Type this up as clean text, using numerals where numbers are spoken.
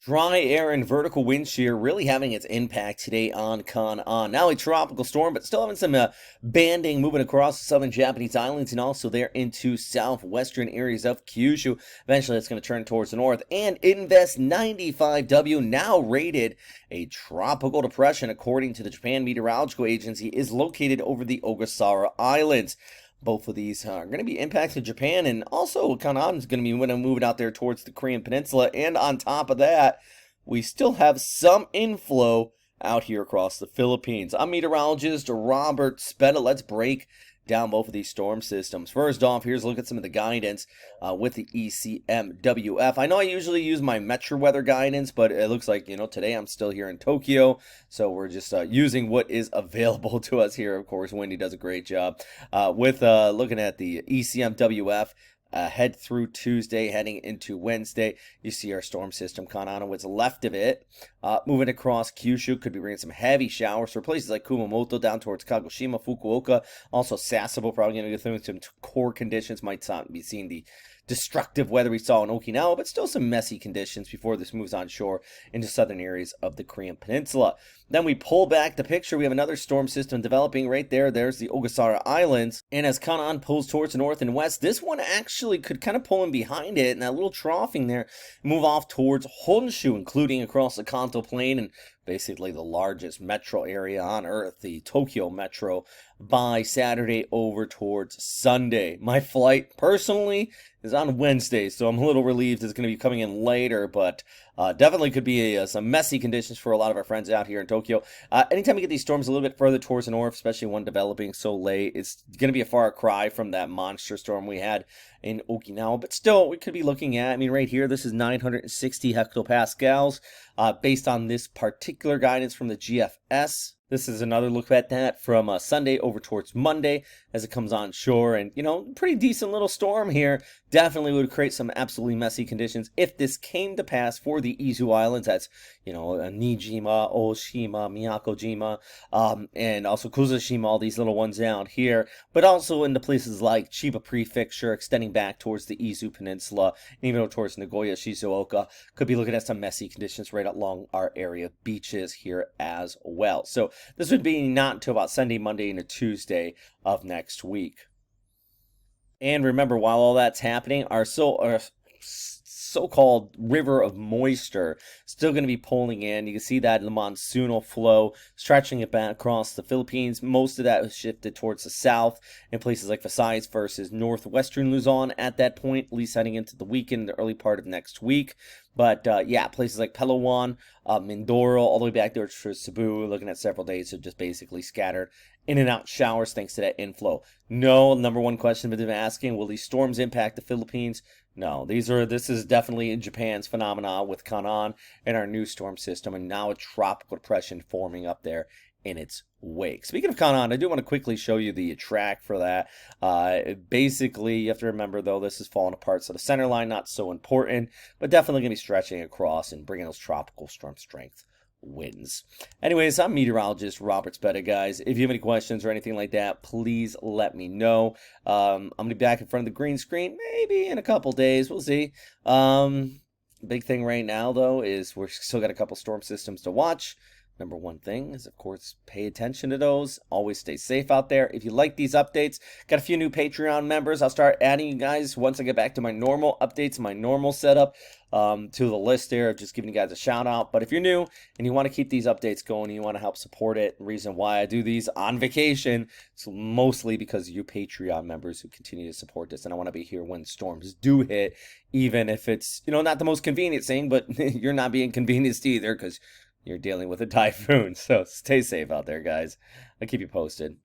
Dry air and vertical wind shear really having its impact today on Khanun. Now a tropical storm, but still having some banding moving across the southern Japanese islands and also there into southwestern areas of Kyushu. Eventually, it's going to turn towards the north. And Invest 95W, now rated a tropical depression, according to the Japan Meteorological Agency, is located over the Ogasawara Islands. Both of these are going to be impacting Japan, and also Khanun is going to be moving out there towards the Korean Peninsula. And on top of that, we still have some inflow out here across the Philippines. I'm meteorologist Robert Spetta. Let's break down both of these storm systems. First off, here's a look at some of the guidance with the ECMWF. I know I usually use my Metro weather guidance, but it looks like, today I'm still here in Tokyo, so we're just using what is available to us here. Of course, Wendy does a great job with looking at the ECMWF. Head through Tuesday, heading into Wednesday. You see our storm system, Khanun, what's left of it. Moving across Kyushu, could be bringing some heavy showers for places like Kumamoto down towards Kagoshima, Fukuoka. Also Sasebo, probably going to go through some core conditions. Might not be seeing the destructive weather we saw in Okinawa, but still some messy conditions before this moves on shore into southern areas of the Korean Peninsula. Then we pull back the picture. We have another storm system developing right there. There's the Ogasawara Islands. And as Khanun pulls towards the north and west, this one actually could kind of pull in behind it, and that little troughing there move off towards Honshu, including across the Kanto plain and basically the largest metro area on earth, the Tokyo Metro, by Saturday over towards Sunday. My flight, personally, is on Wednesday, so I'm a little relieved it's going to be coming in later, but definitely could be some messy conditions for a lot of our friends out here in Tokyo. Anytime you get these storms a little bit further towards the north, especially one developing so late, it's going to be a far cry from that monster storm we had in Okinawa, but still, we could be looking at, right here, this is 960 hectopascals, based on this particular guidance from the GFS. This is another look at that from Sunday over towards Monday as it comes on shore. And, pretty decent little storm here. Definitely would create some absolutely messy conditions if this came to pass for the Izu Islands. That's, Nijima, Oshima, Miyakojima, and also Kuzushima, all these little ones down here. But also into places like Chiba Prefecture, extending back towards the Izu Peninsula, and even towards Nagoya, Shizuoka. Could be looking at some messy conditions right along our area beaches here as well. So this would be not until about Sunday, Monday, and a Tuesday of next week. And remember, while all that's happening, our so-called river of moisture still going to be pulling in. You can see that in the monsoonal flow, stretching it back across the Philippines. Most of that was shifted towards the south in places like Visayas versus northwestern Luzon at that point, at least heading into the weekend, the early part of next week. But yeah, places like Palawan, Mindoro, all the way back there to Cebu, looking at several days of just basically scattered in and out showers thanks to that inflow. No, number one question they've been asking, will these storms impact the Philippines? No, this is definitely Japan's phenomenon with Khanun and our new storm system, and now a tropical depression forming up there in its wake. Speaking of Khanun, I do want to quickly show you the track for that. Basically, you have to remember, though, this is falling apart, so the center line, not so important, but definitely going to be stretching across and bringing those tropical storm strength winds. Anyways, I'm meteorologist Robert Spetta, guys. If you have any questions or anything like that, please let me know. I'm going to be back in front of the green screen maybe in a couple days. We'll see. Big thing right now, though, is we're still got a couple storm systems to watch. Number one thing is, of course, pay attention to those. Always stay safe out there. If you like these updates, got a few new Patreon members. I'll start adding you guys once I get back to my normal updates, my normal setup, to the list there. Just giving you guys a shout out. But if you're new and you want to keep these updates going, and you want to help support it, the reason why I do these on vacation, it's mostly because of you Patreon members who continue to support this. And I want to be here when storms do hit, even if it's, not the most convenient thing, but you're not being convenienced either because you're dealing with a typhoon. So stay safe out there, guys. I'll keep you posted.